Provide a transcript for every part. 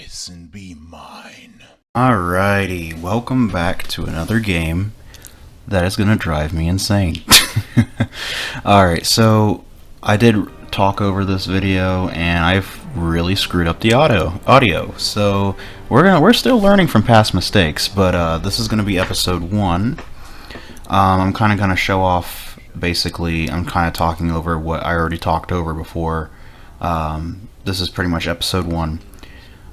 this and be mine. Alrighty, welcome back to another game that is going to drive me insane. Alright, so I did talk over this video and I've really screwed up the audio. So we're still learning from past mistakes, but this is going to be episode 1. I'm kind of going to show off, basically, I'm kind of talking over what I already talked over before. This is pretty much episode 1.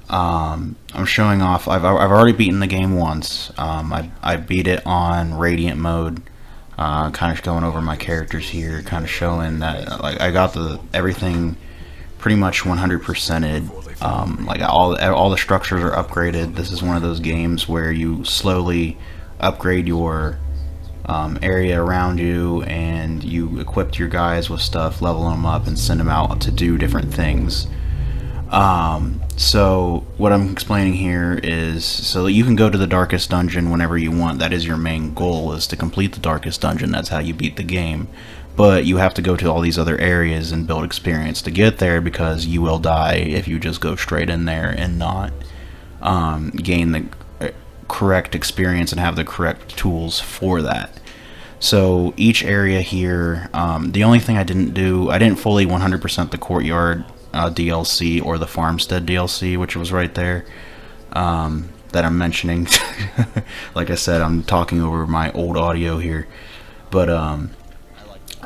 I'm showing off. I've already beaten the game once. I beat it on Radiant mode. Kind of going over my characters here, kind of showing that like I got everything pretty much 100%ed. Like all the structures are upgraded. This is one of those games where you slowly upgrade your area around you, and you equip your guys with stuff, level them up, and send them out to do different things. So what I'm explaining here is so that you can go to the darkest dungeon whenever you want. That is your main goal, is to complete the darkest dungeon. That's how you beat the game. But you have to go to all these other areas and build experience to get there, because you will die if you just go straight in there and not gain the correct experience and have the correct tools for that. So each area here, the only thing I didn't fully 100% the courtyard DLC or the farmstead DLC, which was right there, that I'm mentioning. Like I said, I'm talking over my old audio here, but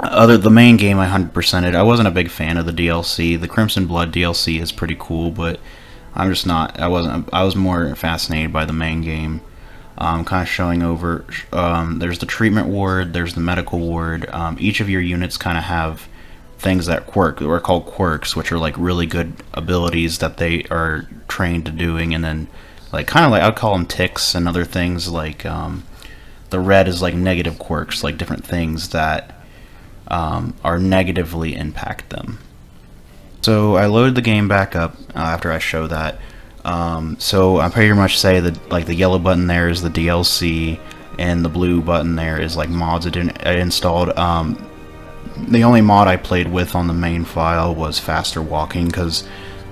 the main game I 100%ed. I wasn't a big fan of the DLC. The Crimson Blood DLC is pretty cool, but I'm just not. I was more fascinated by the main game. Kind of showing over. There's the treatment ward. There's the medical ward. Each of your units kind of have things that are called quirks, which are like really good abilities that they are trained to doing, and then like I'd call them ticks and other things. Like the red is like negative quirks, like different things that are negatively impact them. So I loaded the game back up after I show that. So I pretty much say that like the yellow button there is the DLC, and the blue button there is like mods I installed. The only mod I played with on the main file was faster walking, because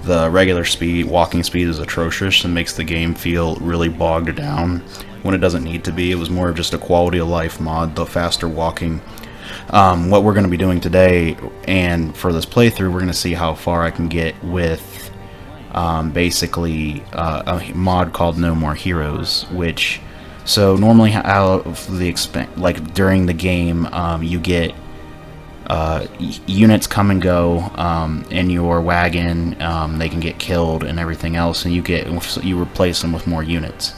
the regular walking speed is atrocious and makes the game feel really bogged down when it doesn't need to be. It was more of just a quality of life mod, the faster walking. What we're going to be doing today, and for this playthrough, we're going to see how far I can get with basically a mod called No More Heroes, which, so normally out of the like during the game, you get units come and go in your wagon. They can get killed and everything else, and you replace them with more units.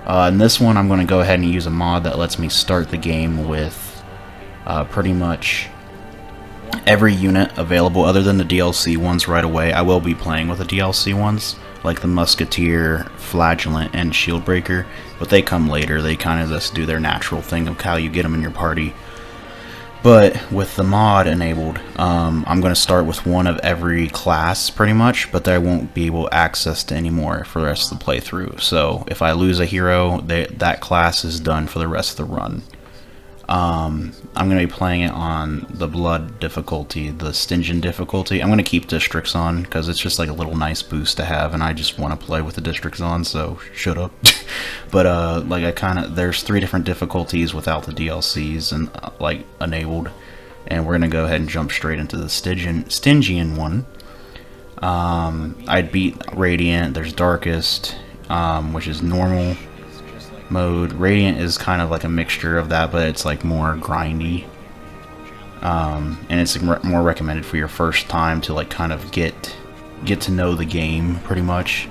In this one, I'm going to go ahead and use a mod that lets me start the game with pretty much every unit available, other than the DLC ones right away. I will be playing with the DLC ones, like the Musketeer, Flagellant, and Shieldbreaker, but they come later. They kind of just do their natural thing of how you get them in your party. But with the mod enabled, I'm going to start with one of every class, pretty much, but I won't be able to access to any more for the rest of the playthrough. So if I lose a hero, that class is done for the rest of the run. I'm going to be playing it on the Blood difficulty, the Stygian difficulty. I'm going to keep districts on, because it's just like a little nice boost to have, and I just want to play with the districts on, so shut up. But like there's 3 different difficulties without the DLCs and like enabled, and we're going to go ahead and jump straight into the Stygian one. I'd beat Radiant. There's Darkest, which is normal mode. Radiant is kind of like a mixture of that, but it's like more grindy, and it's more recommended for your first time to like kind of get to know the game pretty much.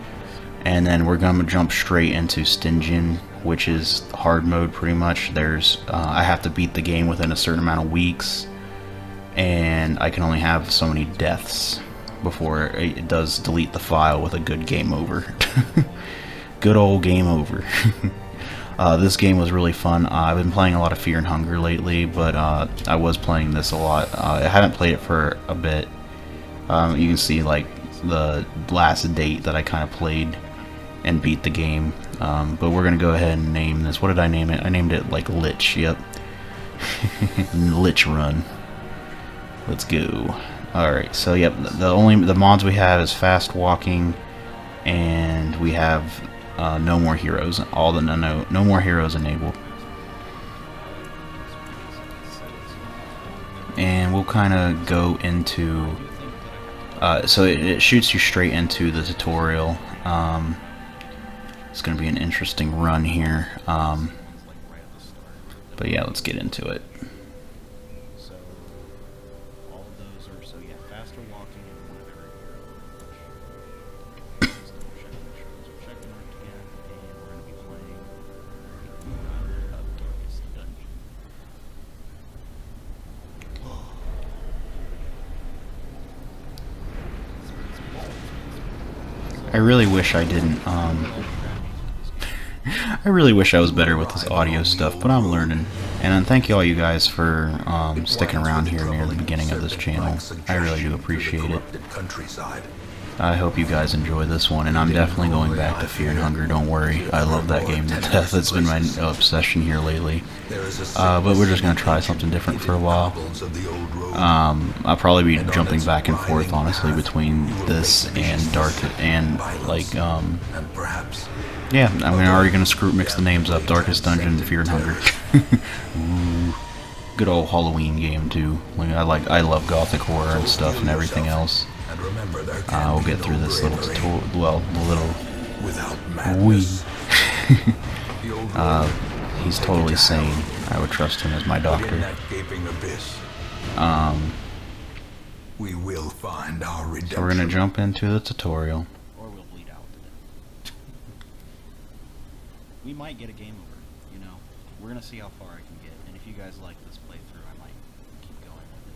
And then we're gonna jump straight into Stygian, which is hard mode pretty much. I have to beat the game within a certain amount of weeks, and I can only have so many deaths before it does delete the file with a good game over. Good old game over. This game was really fun. I've been playing a lot of Fear and Hunger lately, but I was playing this a lot. I haven't played it for a bit. You can see like the last date that I kind of played and beat the game. But we're going to go ahead and name this. What did I name it? I named it like Lich, yep. Lich Run. Let's go. Alright, so yep, the mods we have is fast walking, and we have no more heroes. All the no more heroes enabled. And we'll kind of go into. So it shoots you straight into the tutorial. It's going to be an interesting run here. But yeah, let's get into it. So all of those are faster walking and more very check marked again, and we're going to be playing Darkest Dungeon. I really wish I didn't. I really wish I was better with this audio stuff, but I'm learning. And thank you all you guys for sticking around here near the beginning of this channel. I really do appreciate it. I hope you guys enjoy this one, and I'm definitely going back to Fear and Hunger, don't worry. I love that game to death. It's been my obsession here lately. But we're just going to try something different for a while. I'll probably be jumping back and forth, honestly, between this and Dark, and, like, yeah, I'm already going to mix the names up. Darkest Dungeon, Fear and Hunger. Ooh, good old Halloween game, too. Like, I love gothic horror and stuff and everything else. We'll get through this little tutorial, well, he's totally sane. I would trust him as my doctor. We will find our redemption. So we're gonna jump into the tutorial. Or we'll bleed out. We might get a game over, you know. We're gonna see how far I can get, and if you guys like this playthrough, I might keep going with it.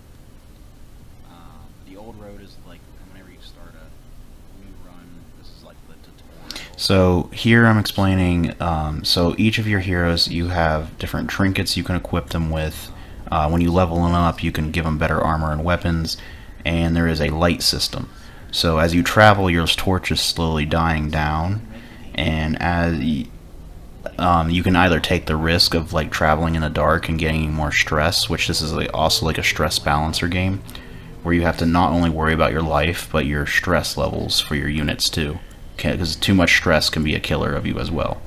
The old road is like whenever you start a new run, this is like the tutorial. So here I'm explaining, so each of your heroes, you have different trinkets you can equip them with. When you level them up, you can give them better armor and weapons, and there is a light system. So as you travel, your torch is slowly dying down, and as you can either take the risk of like traveling in the dark and getting more stress, which this is also like a stress balancer game, where you have to not only worry about your life, but your stress levels for your units too, because too much stress can be a killer of you as well.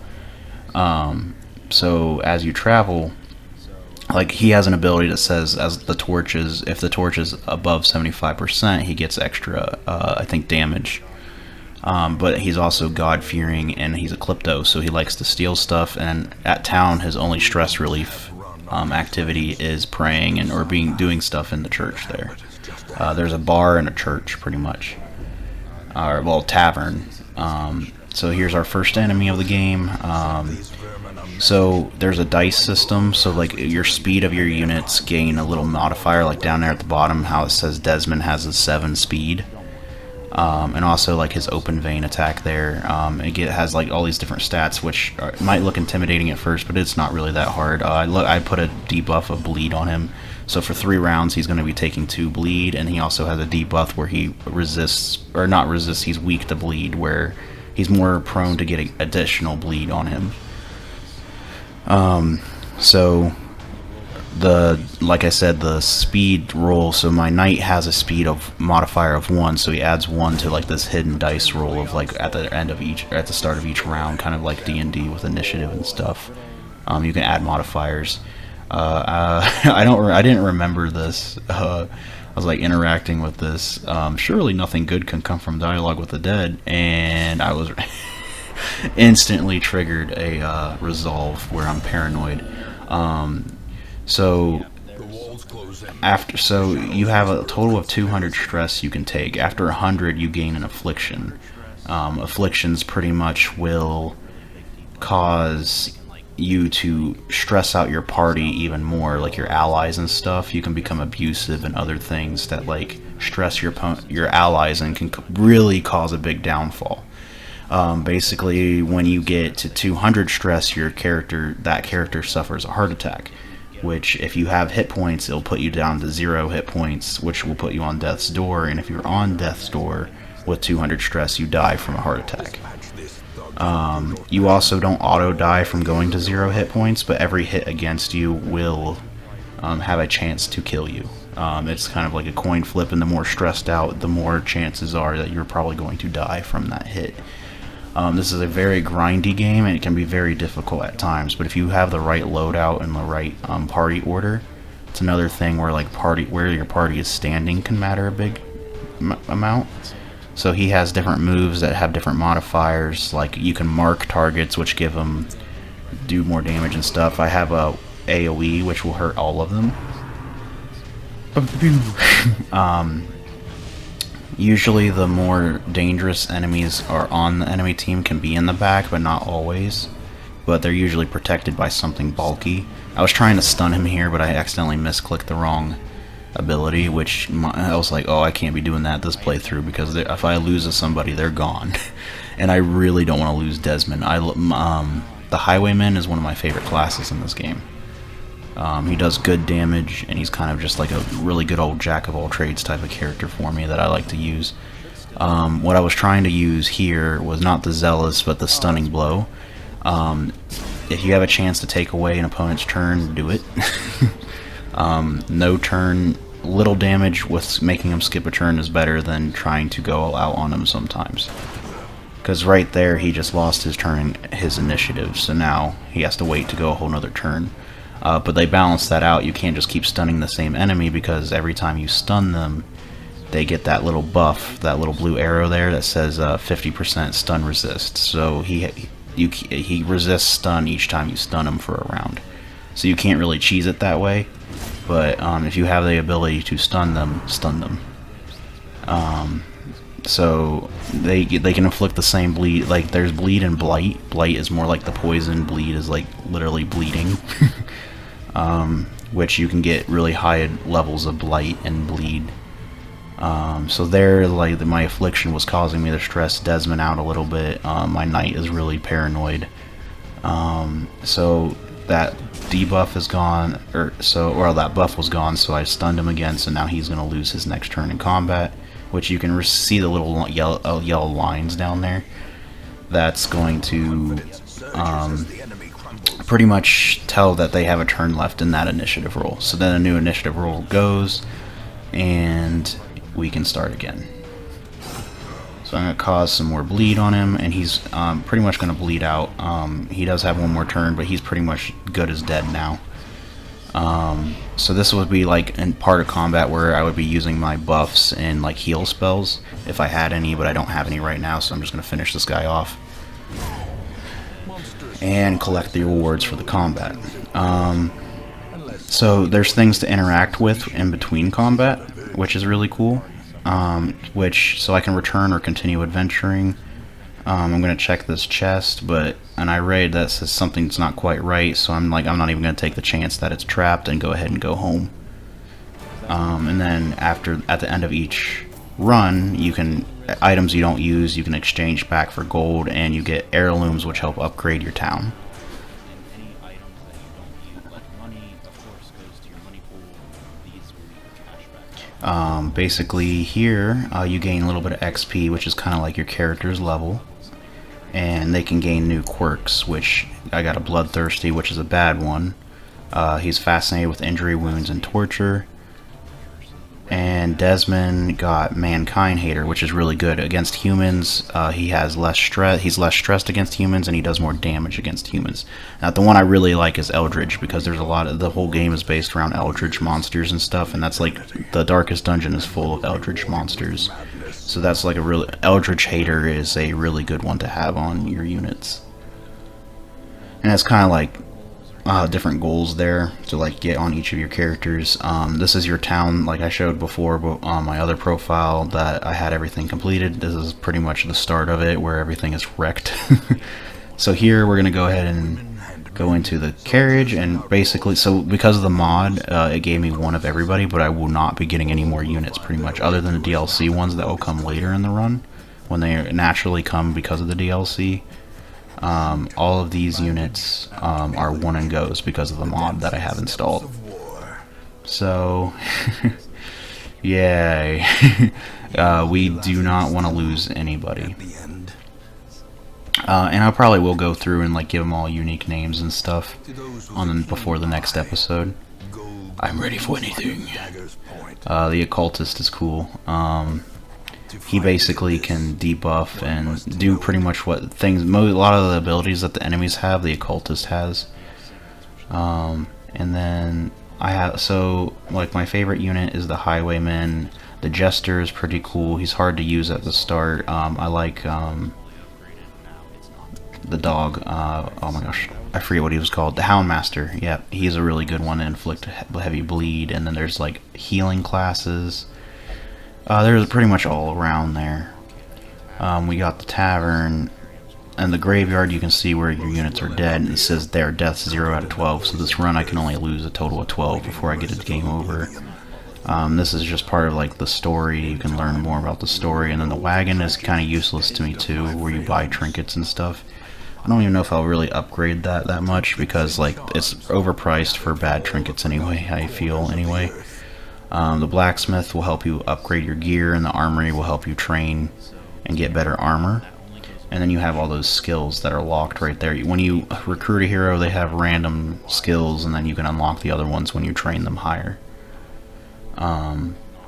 So as you travel, like he has an ability that says if the torch is above 75%, he gets extra, I think, damage. But he's also God-fearing, and he's a klepto, so he likes to steal stuff. And at town, his only stress relief activity is praying or doing stuff in the church there. There's a bar and a church, pretty much, or well, tavern. So here's our first enemy of the game. So there's a dice system, so like your speed of your units gain a little modifier, like down there at the bottom how it says Desmond has a 7 speed, and also like his open vein attack there. It has like all these different stats, which might look intimidating at first, but it's not really that hard. I put a debuff of bleed on him, so for 3 rounds he's going to be taking 2 bleed, and he also has a debuff where he he's weak to bleed, where he's more prone to getting additional bleed on him. So like I said, the speed roll, so my knight has a speed of modifier of 1, so he adds 1 to like this hidden dice roll of like at the start of each round, kind of like D&D with initiative and stuff. You can add modifiers. I didn't remember this. I was like interacting with this. Surely nothing good can come from dialogue with the dead, and I was instantly triggered a resolve where I'm paranoid. So you have a total of 200 stress you can take. After 100, you gain an affliction. Afflictions pretty much will cause you to stress out your party even more, like your allies and stuff. You can become abusive and other things that like stress your allies and can really cause a big downfall. Basically, when you get to 200 stress, that character suffers a heart attack, which if you have hit points, it'll put you down to 0 hit points, which will put you on death's door. And if you're on death's door with 200 stress, you die from a heart attack. You also don't auto die from going to 0 hit points, but every hit against you will have a chance to kill you. It's kind of like a coin flip, and the more stressed out, the more chances are that you're probably going to die from that hit. This is a very grindy game, and it can be very difficult at times. But if you have the right loadout and the right party order, it's another thing where like where your party is standing can matter a big amount. So he has different moves that have different modifiers. Like you can mark targets, which do more damage and stuff. I have a AOE, which will hurt all of them. Usually the more dangerous enemies are on the enemy team can be in the back, but not always. But they're usually protected by something bulky. I was trying to stun him here, but I accidentally misclicked the wrong ability, which I was like, oh, I can't be doing that this playthrough, because if I lose to somebody, they're gone. And I really don't want to lose Desmond. The Highwayman is one of my favorite classes in this game. He does good damage, and he's kind of just like a really good old jack-of-all-trades type of character for me that I like to use. What I was trying to use here was not the Zealous, but the Stunning Blow. If you have a chance to take away an opponent's turn, do it. No turn, little damage with making him skip a turn is better than trying to go out on him sometimes. Because right there, he just lost his turn, his initiative, so now he has to wait to go a whole nother turn. But they balance that out. You can't just keep stunning the same enemy, because every time you stun them, they get that little buff, that little blue arrow there that says 50% stun resist. So he resists stun each time you stun him for a round. So you can't really cheese it that way. But if you have the ability to stun them, stun them. So they can inflict the same bleed. Like there's bleed and blight. Blight is more like the poison. Bleed is like literally bleeding. Which you can get really high levels of blight and bleed. So there, like my affliction was causing me to stress Desmond out a little bit. My knight is really paranoid. So that debuff is gone, or that buff was gone. So I stunned him again. So now he's gonna lose his next turn in combat, which you can see the little yellow lines down there. That's going to pretty much tell that they have a turn left in that initiative roll. So then a new initiative roll goes, and we can start again. So I'm going to cause some more bleed on him, and he's pretty much going to bleed out. He does have one more turn, but he's pretty much good as dead now. So this would be like in part of combat where I would be using my buffs and like heal spells if I had any, but I don't have any right now, so I'm just going to finish this guy off and collect the rewards for the combat. So there's things to interact with in between combat, which is really cool. So I can return or continue adventuring. I'm going to check this chest, and I read that says something's not quite right, so I'm not even going to take the chance that it's trapped and go ahead and go home. And then at the end of each run, items you don't use, you can exchange back for gold, and you get heirlooms which help upgrade your town. Basically here, you gain a little bit of XP, which is kind of like your character's level. And they can gain new quirks, which I got a Bloodthirsty, which is a bad one. He's fascinated with injury, wounds, and torture. And Desmond got Mankind Hater, which is really good against humans. He has less stress. He's less stressed against humans, and he does more damage against humans. Now, the one I really like is Eldritch, because there's the whole game is based around Eldritch monsters and stuff, and that's like the Darkest Dungeon is full of Eldritch monsters. So that's like Eldritch Hater is a really good one to have on your units. And it's kind of like different goals there to like get on each of your characters. This is your town, like I showed before, but on my other profile that I had everything completed. This is pretty much the start of it, where everything is wrecked. So here we're gonna go ahead and go into the carriage, and basically, so because of the mod, it gave me one of everybody, but I will not be getting any more units pretty much, other than the DLC ones that will come later in the run when they naturally come because of the DLC. All of these units are one and goes because of the mod that I have installed. So, yay. We do not want to lose anybody. And I probably will go through and like give them all unique names and stuff before the next episode. I'm ready for anything. The Occultist is cool. he basically can debuff and do pretty much what things, a lot of the abilities that the enemies have, the occultist has. And then I have, so like my favorite unit is the highwayman. The jester is pretty cool. He's hard to use at the start. I like the dog. Oh my gosh, I forget what he was called. The Houndmaster. Yeah, he's a really good one to inflict heavy bleed. And then there's like healing classes. There's pretty much all around there. We got the tavern and the graveyard. You can see where your units are dead, and it says their deaths 0 out of 12. So this run I can only lose a total of 12 before I get a game over. This is just part of like the story. You can learn more about the story. And then the wagon is kind of useless to me too, where you buy trinkets and stuff. I don't even know if I'll really upgrade that much, because like it's overpriced for bad trinkets anyway, I feel anyway. The blacksmith will help you upgrade your gear, and the armory will help you train and get better armor. And then you have all those skills that are locked right there. When you recruit a hero, they have random skills, and then you can unlock the other ones when you train them higher.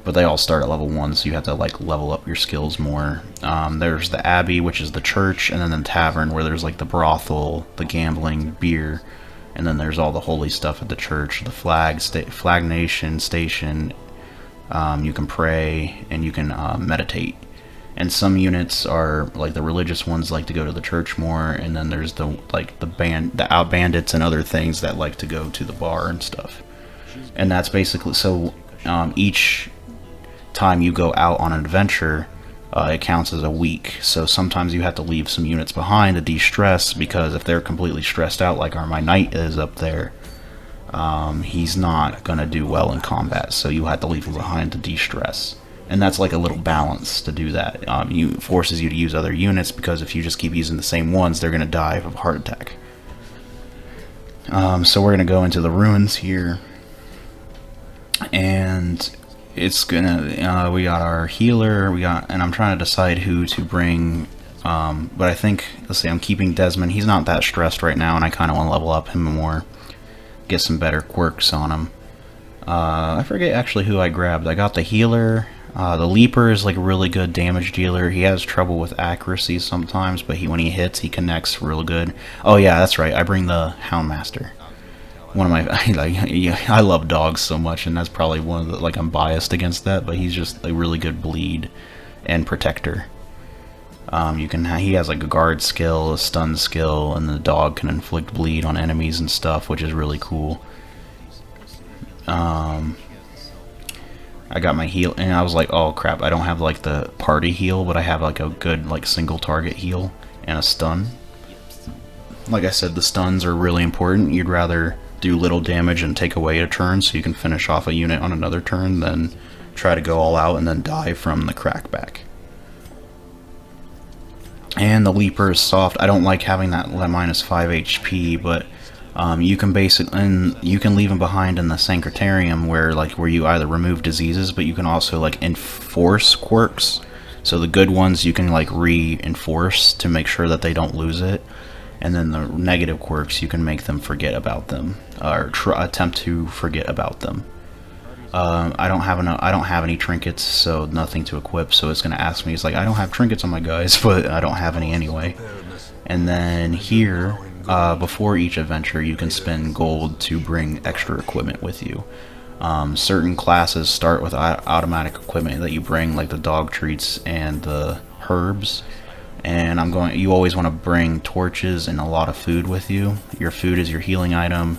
But they all start at level 1, so you have to like level up your skills more. There's the abbey, which is the church, and then the tavern, where there's like the brothel, the gambling, beer, and then there's all the holy stuff at the church, the flag nation station. You can pray and you can meditate. And some units are like the religious ones like to go to the church more, and then there's the out bandits and other things that like to go to the bar and stuff. And that's basically so. Each time you go out on an adventure, it counts as a week. So sometimes you have to leave some units behind to de-stress, because if they're completely stressed out, like my knight is up there, he's not gonna do well in combat. So you have to leave him behind to de-stress, and that's like a little balance to do that. It forces you to use other units, because if you just keep using the same ones, they're gonna die of a heart attack. So we're gonna go into the ruins here, and it's gonna we got our healer, and I'm trying to decide who to bring, but I think, let's see, I'm keeping Desmond. He's not that stressed right now, and I kind of want to level up him more, get some better quirks on him. I forget actually who I grabbed. I got the healer. The leaper is like a really good damage dealer. He has trouble with accuracy sometimes, but when he hits, he connects real good. Oh yeah, that's right, I bring the Houndmaster. One of my, I love dogs so much, and that's probably one of the, like, I'm biased against that, but he's just a really good bleed and protector. He has like a guard skill, a stun skill, and the dog can inflict bleed on enemies and stuff, which is really cool. I got my heal, and I was like, oh crap, I don't have like the party heal, but I have like a good like single target heal and a stun. Like I said, the stuns are really important. You'd rather do little damage and take away a turn so you can finish off a unit on another turn than try to go all out and then die from the crackback. And the leaper is soft. I don't like having that minus 5 HP, but you can you can leave him behind in the Sanctuarium, where you either remove diseases, but you can also like enforce quirks. So the good ones you can like reinforce to make sure that they don't lose it. And then the negative quirks, you can make them forget about them, or attempt to forget about them. I don't have any trinkets, so nothing to equip. So it's gonna ask me. It's like, I don't have trinkets on my guys, but I don't have any anyway. And then here, before each adventure, you can spend gold to bring extra equipment with you. Certain classes start with automatic equipment that you bring, like the dog treats and the herbs. And you always want to bring torches and a lot of food with you. Your food is your healing item.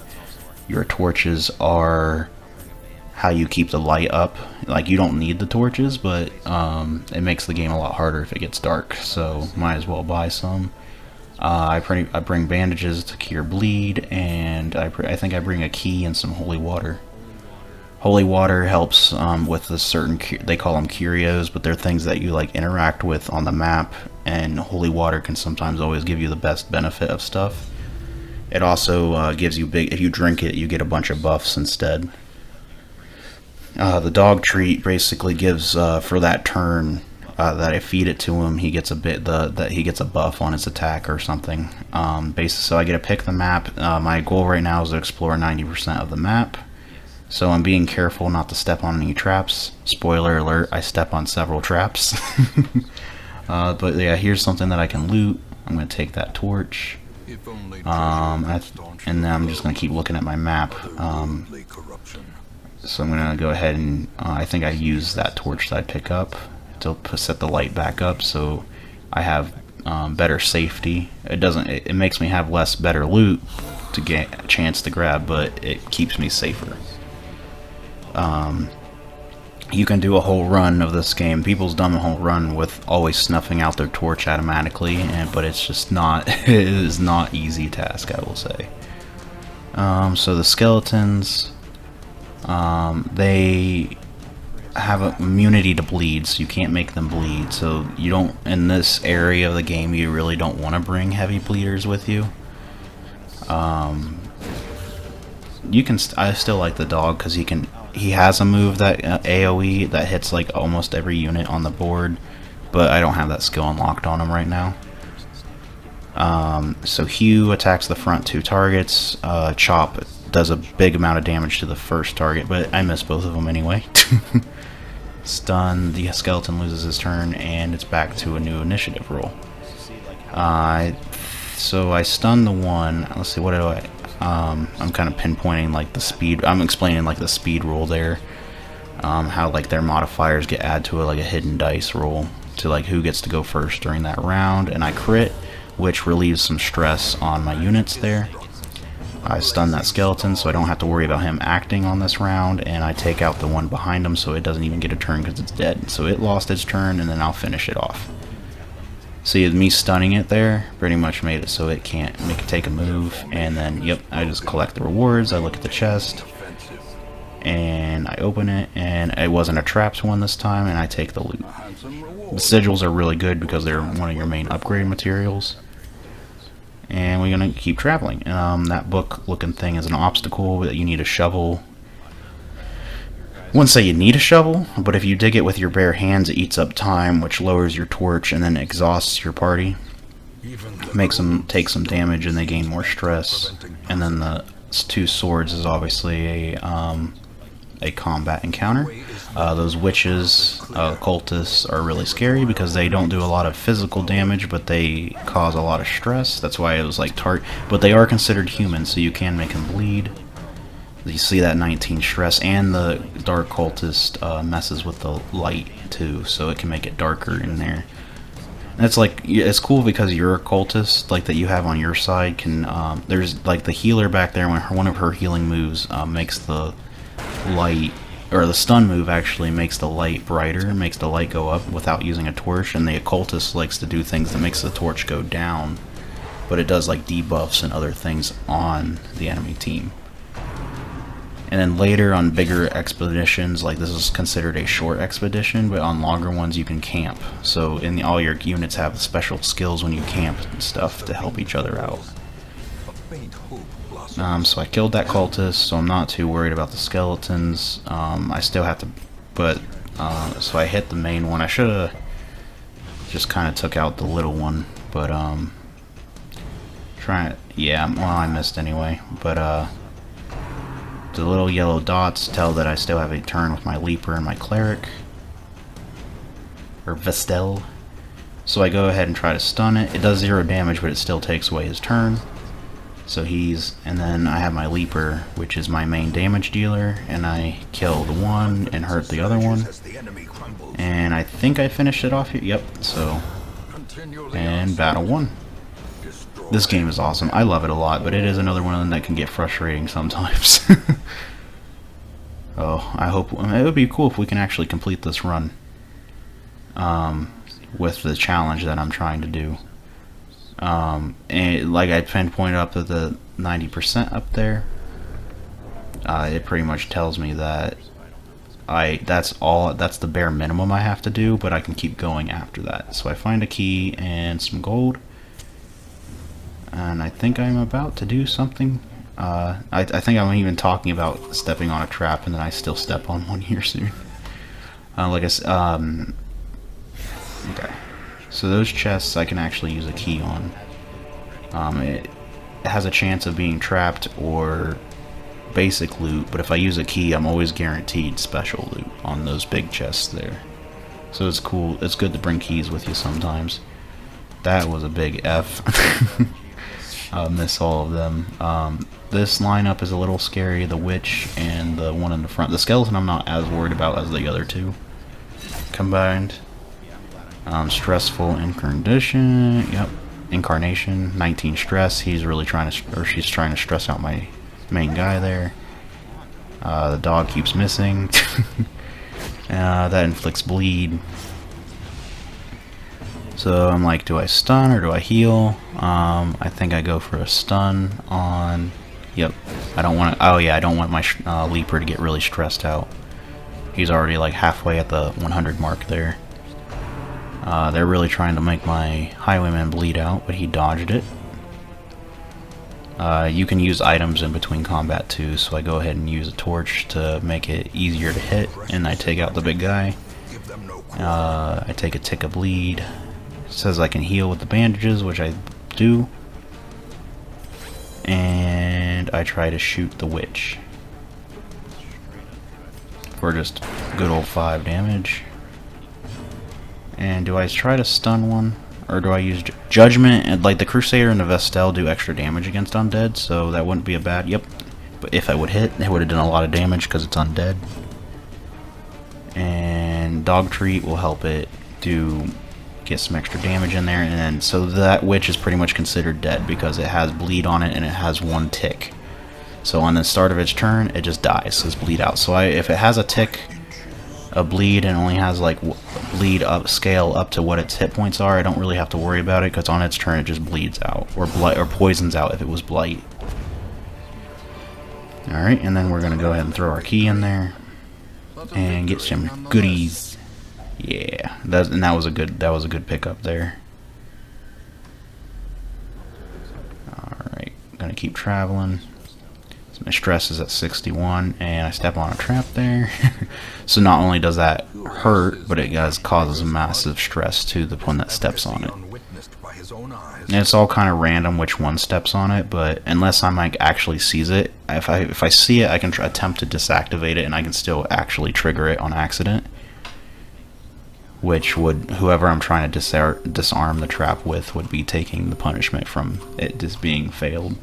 Your torches are how you keep the light up. Like, you don't need the torches, but it makes the game a lot harder if it gets dark, so might as well buy some. I bring bandages to cure bleed, and I think I bring a key and some holy water. Holy water helps with the certain, they call them curios, but they're things that you like interact with on the map, and holy water can sometimes always give you the best benefit of stuff. It also gives you if you drink it, you get a bunch of buffs instead. The dog treat basically gives for that turn that I feed it to him, he gets he gets a buff on his attack or something. So I get to pick the map. My goal right now is to explore 90% of the map. So I'm being careful not to step on any traps. Spoiler alert, I step on several traps. But yeah, here's something that I can loot. I'm going to take that torch. And then I'm just going to keep looking at my map. So I'm going to go ahead and I think I used that torch that I pick up to set the light back up, so I have better safety. It makes me have less better loot to get a chance to grab, but it keeps me safer. You can do a whole run of this game. People's done a whole run with always snuffing out their torch automatically, but it's just not. It is not easy task, I will say. So the skeletons, they have an immunity to bleed, so you can't make them bleed. So you don't, in this area of the game, you really don't want to bring heavy bleeders with you. You can. I still like the dog because he has a move that AoE that hits like almost every unit on the board, but I don't have that skill unlocked on him right now. So Hugh attacks the front two targets. Chop does a big amount of damage to the first target, but I miss both of them anyway. Stun, the skeleton loses his turn, and it's back to a new initiative roll. So I stun the one. Let's see, what do I... I'm kind of pinpointing like the speed. I'm explaining like the speed roll there. How like their modifiers get added to like a hidden dice roll to like who gets to go first during that round, and I crit, which relieves some stress on my units there. I stun that skeleton, so I don't have to worry about him acting on this round, and I take out the one behind him, so it doesn't even get a turn because it's dead. So it lost its turn, and then I'll finish it off. See, me stunning it there pretty much made it so it can't take a move, and then, yep, I just collect the rewards. I look at the chest, and I open it, and it wasn't a trapped one this time, and I take the loot. The sigils are really good because they're one of your main upgrade materials. And we're going to keep traveling. That book-looking thing is an obstacle that you need a shovel. I wouldn't say you need a shovel, but if you dig it with your bare hands, it eats up time, which lowers your torch and then exhausts your party. Makes them take some damage and they gain more stress. And then the two swords is obviously a combat encounter. Those witches, cultists, are really scary because they don't do a lot of physical damage, but they cause a lot of stress. That's why it was like but they are considered human, so you can make them bleed. You see that 19 stress, and the dark cultist messes with the light too, so it can make it darker in there. And it's like, it's cool because you're a cultist, like that you have on your side can there's like the healer back there, when one of her healing moves makes the light, or the stun move actually makes the light brighter, makes the light go up without using a torch, and the occultist likes to do things that makes the torch go down, but it does like debuffs and other things on the enemy team. And then later on bigger expeditions, like this is considered a short expedition, but on longer ones you can camp. So all your units have special skills when you camp and stuff to help each other out. So I killed that cultist, so I'm not too worried about the skeletons. I still have to, so I hit the main one. I should have just kind of took out the little one, but yeah, well, I missed anyway. But the little yellow dots tell that I still have a turn with my leaper and my cleric, or Vestel. So I go ahead and try to stun it. It does 0 damage, but it still takes away his turn. So and then I have my leaper, which is my main damage dealer, and I kill the one and hurt the other one. And I think I finished it off here. Yep, so, and battle 1. This game is awesome. I love it a lot, but it is another one of them that can get frustrating sometimes. Oh, I hope, it would be cool if we can actually complete this run with the challenge that I'm trying to do. And like I pinpointed up to the 90% up there, it pretty much tells me that that's the bare minimum I have to do, but I can keep going after that. So I find a key and some gold, and I think I'm about to do something. I think I'm even talking about stepping on a trap, and then I still step on one here soon. Like I said, okay. So those chests I can actually use a key on. It has a chance of being trapped or basic loot, but if I use a key, I'm always guaranteed special loot on those big chests there. So it's cool. It's good to bring keys with you sometimes. That was a big F. I'll miss all of them. This lineup is a little scary. The witch and the one in the front. The skeleton I'm not as worried about as the other two combined. Stressful incarnation. Yep. Incarnation. 19 stress. He's really trying to, or she's trying to stress out my main guy there. The dog keeps missing. That inflicts bleed. So I'm like, do I stun or do I heal? I think I go for a stun on. Yep. I don't want to. Oh yeah, I don't want my leaper to get really stressed out. He's already like halfway at the 100 mark there. They're really trying to make my highwayman bleed out, but he dodged it. You can use items in between combat too, so I go ahead and use a torch to make it easier to hit, and I take out the big guy. I take a tick of bleed. It says I can heal with the bandages, which I do. And I try to shoot the witch for just good old 5 damage. And do I try to stun one? Or do I use Judgment? And like the Crusader and the Vestel do extra damage against undead, so that wouldn't be a bad. Yep. But if I would hit, it would have done a lot of damage because it's undead. And Dog Treat will help it get some extra damage in there, and then so that witch is pretty much considered dead because it has bleed on it and it has 1 tick. So on the start of its turn, it just dies. So it's bleed out. So if it has a tick, a bleed, and only has like bleed up scale up to what its hit points are, I don't really have to worry about it because on its turn it just bleeds out or poisons out if it was blight. All right, and then we're gonna go ahead and throw our key in there and get some goodies. Yeah, that was a good pickup there. All right, gonna keep traveling. My stress is at 61, and I step on a trap there. So not only does that hurt, but it causes massive stress to the one that steps on it. And it's all kind of random which one steps on it, but unless I'm like actually sees it, if I see it, I can attempt to deactivate it, and I can still actually trigger it on accident. Which would, whoever I'm trying to disarm the trap with would be taking the punishment from it just being failed.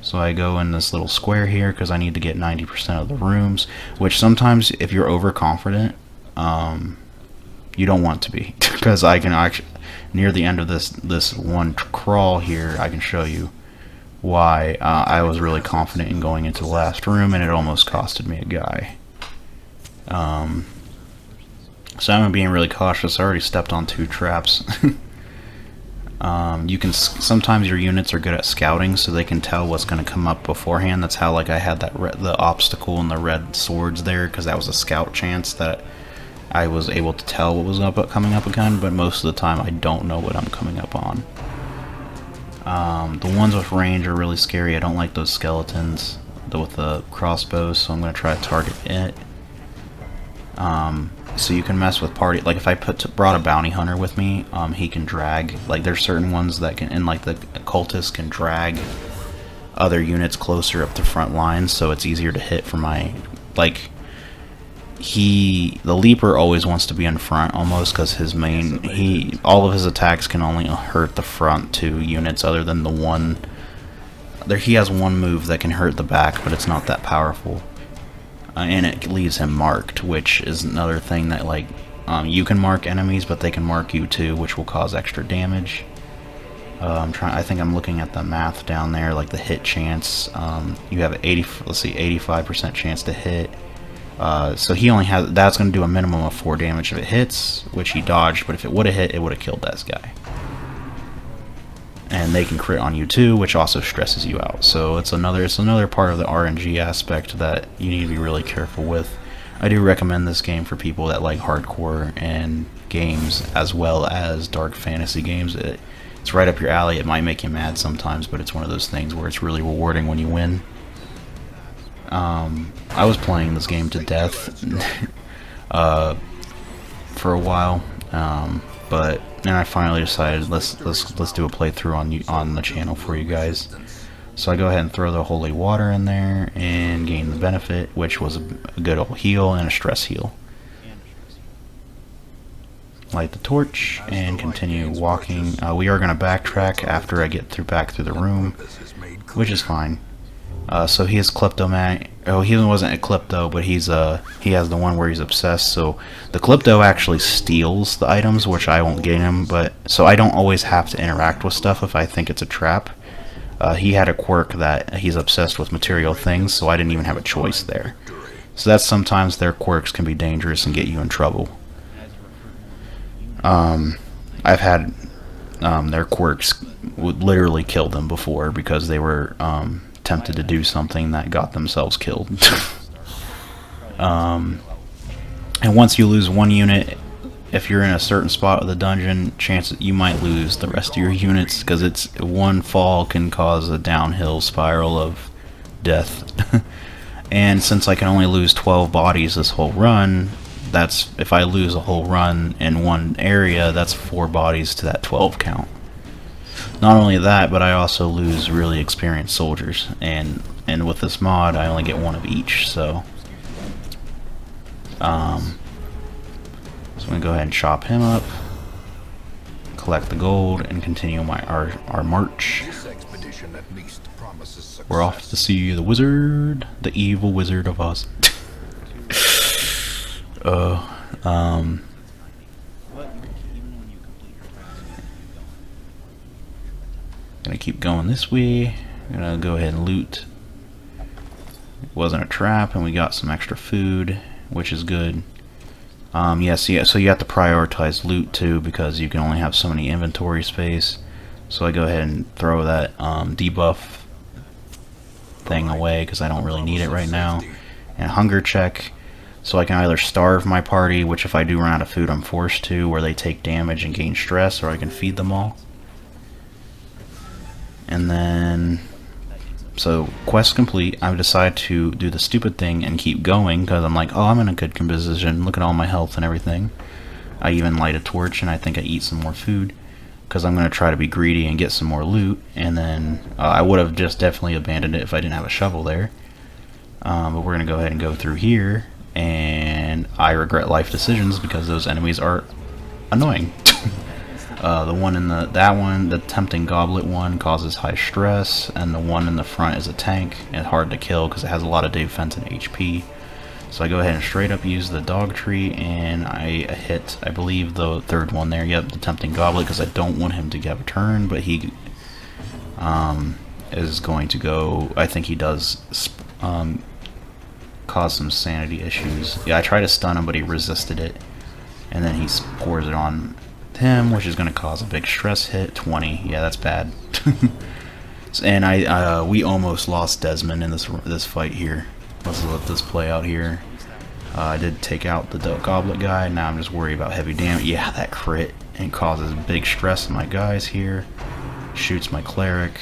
So I go in this little square here because I need to get 90% of the rooms, which sometimes if you're overconfident, you don't want to be, because I can actually, near the end of this one crawl here, I can show you why I was really confident in going into the last room, and it almost costed me a guy. So I'm being really cautious. I already stepped on 2 traps. You can sometimes your units are good at scouting, so they can tell what's going to come up beforehand. That's how like I had the obstacle and the red swords there, because that was a scout chance that I was able to tell what was coming up again. But most of the time, I don't know what I'm coming up on. The ones with range are really scary. I don't like those skeletons with the crossbows, so I'm going to try to target it. So you can mess with party, like if I brought a bounty hunter with me, he can drag, like there's certain ones that can, and like the cultist can drag other units closer up the front lines, so it's easier to hit for my, like, the leaper always wants to be in front almost, because his main, all of his attacks can only hurt the front 2 units other than the one, he has one move that can hurt the back, but it's not that powerful. And it leaves him marked, which is another thing that, like, you can mark enemies, but they can mark you too, which will cause extra damage. I think I'm looking at the math down there, like the hit chance. You have 85% chance to hit. So he only has, that's going to do a minimum of 4 damage if it hits, which he dodged. But if it would have hit, it would have killed that guy. And they can crit on you too, which also stresses you out. So it's another part of the RNG aspect that you need to be really careful with. I do recommend this game for people that like hardcore and games as well as dark fantasy games. It's right up your alley. It might make you mad sometimes, but it's one of those things where it's really rewarding when you win. I was playing this game to death for a while, but then I finally decided let's do a playthrough on the channel for you guys. So I go ahead and throw the holy water in there and gain the benefit, which was a good old heal and a stress heal. Light the torch and continue walking. We are going to backtrack after I get back through the room, which is fine. So he is kleptomaniac. Oh, he wasn't a klepto, but he has the one where he's obsessed. So the klepto actually steals the items, which I won't gain him. But so I don't always have to interact with stuff if I think it's a trap. He had a quirk that he's obsessed with material things, so I didn't even have a choice there. So that's sometimes their quirks can be dangerous and get you in trouble. I've had their quirks would literally kill them before because they were tempted to do something that got themselves killed. And once you lose one unit, if you're in a certain spot of the dungeon, chances you might lose the rest of your units because it's one fall can cause a downhill spiral of death. And since I can only lose 12 bodies this whole run, that's if I lose a whole run in one area, that's 4 bodies to that 12 count. Not only that, but I also lose really experienced soldiers, and with this mod I only get 1 of each, so I'm gonna go ahead and chop him up, collect the gold, and continue our march. We're off to see the wizard, the evil Wizard of Oz. Gonna keep going this way. Gonna go ahead and loot. It wasn't a trap, and we got some extra food, which is good. Yes, yeah, so you have to prioritize loot too because you can only have so many inventory space. So I go ahead and throw that debuff thing away because I don't really need it right now. And hunger check, so I can either starve my party, which if I do run out of food I'm forced to, where they take damage and gain stress, or I can feed them all. And then, so quest complete, I decide to do the stupid thing and keep going because I'm like, oh, I'm in a good position, look at all my health and everything. I even light a torch and I think I eat some more food because I'm going to try to be greedy and get some more loot. And then I would have just definitely abandoned it if I didn't have a shovel there. But we're going to go ahead and go through here, and I regret life decisions because those enemies are annoying. The one in the tempting goblet one causes high stress, and the one in the front is a tank and hard to kill because it has a lot of defense and HP. So I go ahead and straight up use the dog tree, and I hit, I believe, the third one there. Yep, the tempting goblet, because I don't want him to get a turn, but he is going to go. I think he does cause some sanity issues. Yeah, I tried to stun him, but he resisted it, and then he pours it on him, which is going to cause a big stress hit. 20. Yeah, that's bad. And we almost lost Desmond in this fight here. Let's let this play out here. I did take out the goblet guy. Now I'm just worried about heavy damage. Yeah, that crit, and causes big stress in my guys here. Shoots my cleric.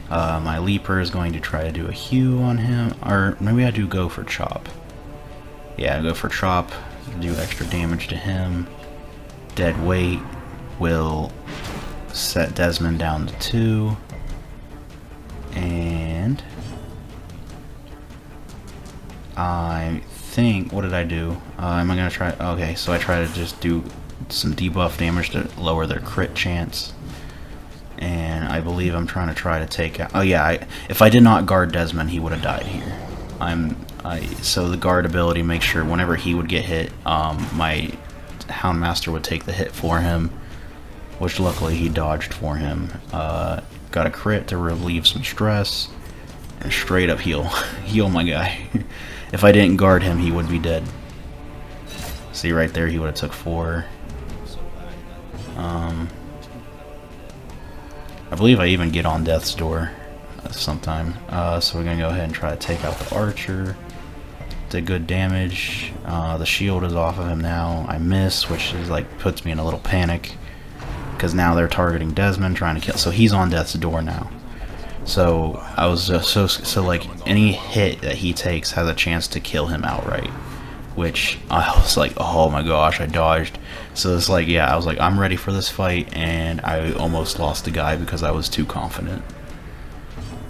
My leaper is going to try to do a hew on him, or maybe I do go for chop. Yeah, go for chop. Do extra damage to him. Dead weight will set Desmond down to 2. And I think, what did I do? Am I gonna try? Okay, so I try to just do some debuff damage to lower their crit chance. And I believe I'm trying to take out. Oh yeah, if I did not guard Desmond, he would have died here. So the guard ability makes sure whenever he would get hit, my Houndmaster would take the hit for him, which luckily he dodged for him. Got a crit to relieve some stress, and straight up heal. Heal my guy. If I didn't guard him, he would be dead. See right there, he would have took 4. I believe I even get on death's door sometime. So we're gonna go ahead and try to take out the archer. Did good damage. The shield is off of him now. I miss, which is like puts me in a little panic because now they're targeting Desmond, trying to kill. So he's on death's door now. So I was so like any hit that he takes has a chance to kill him outright. Which I was like, oh my gosh, I dodged. So it's like, yeah, I was like, I'm ready for this fight, and I almost lost the guy because I was too confident.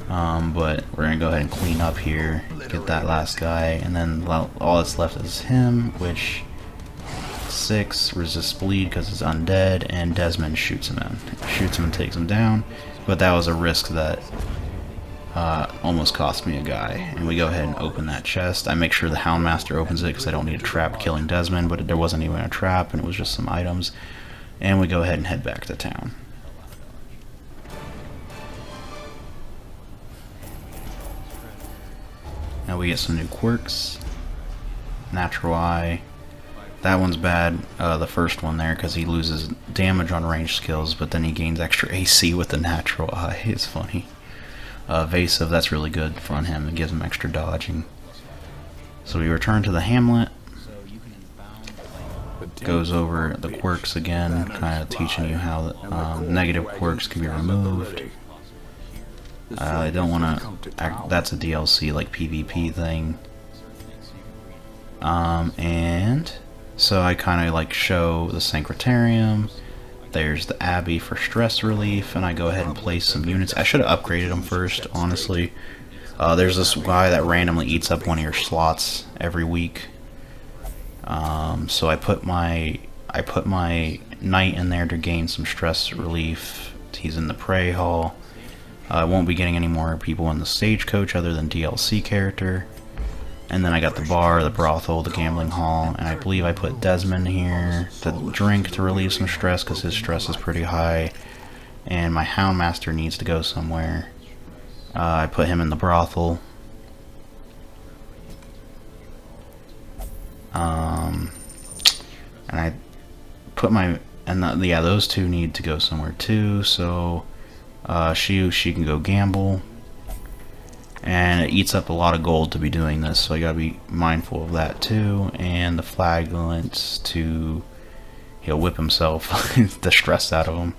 But we're gonna go ahead and clean up here, get that last guy, and then all that's left is him, which 6 resists bleed because it's undead, and Desmond shoots him and takes him down. But that was a risk that almost cost me a guy. And we go ahead and open that chest. I make sure the Houndmaster opens it because I don't need a trap killing Desmond, but there wasn't even a trap, and it was just some items. And we go ahead and head back to town. Now we get some new quirks. Natural Eye. That one's bad, the first one there, because he loses damage on ranged skills, but then he gains extra AC with the Natural Eye. It's funny. Evasive, that's really good for him. It gives him extra dodging. So we return to the hamlet. Goes over the quirks again, kind of teaching you how negative quirks can be removed. I don't want to act, that's a DLC like PvP thing. And so I kind of like show the Sanctuarium. There's the Abbey for stress relief, and I go ahead and place some units. I should have upgraded them first, honestly. There's this guy that randomly eats up one of your slots every week. So I put my knight in there to gain some stress relief. He's in the Prey Hall. I won't be getting any more people in the Stagecoach other than DLC character. And then I got the bar, the brothel, the gambling hall, and I believe I put Desmond here to drink to relieve some stress because his stress is pretty high. And my Houndmaster needs to go somewhere. I put him in the brothel. And I put my, and yeah, those two need to go somewhere too. So she can go gamble. And it eats up a lot of gold to be doing this, so I gotta be mindful of that too. And the Flagellants he'll whip himself, the stress out of him.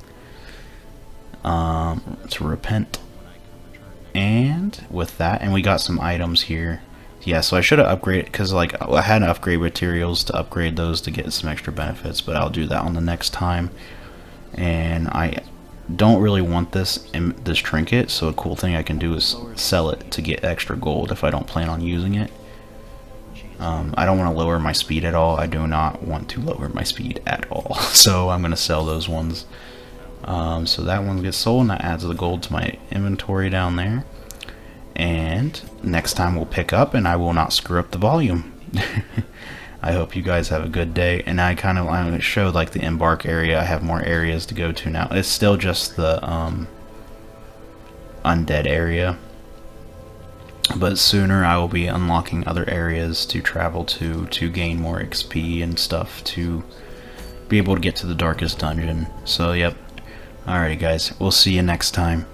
To repent. And with that, and we got some items here. Yeah, so I should have upgraded, because like I had to upgrade materials to upgrade those to get some extra benefits, but I'll do that on the next time. And I don't really want this trinket, so a cool thing I can do is sell it to get extra gold if I don't plan on using it. I don't want to lower my speed at all. I do not want to lower my speed at all, so I'm going to sell those ones. So that one gets sold, and that adds the gold to my inventory down there. And next time we'll pick up, and I will not screw up the volume. I hope you guys have a good day. And I showed like the embark area. I have more areas to go to now. It's still just the undead area, but sooner I will be unlocking other areas to travel to gain more XP and stuff to be able to get to the darkest dungeon. So yep. Alrighty guys, we'll see you next time.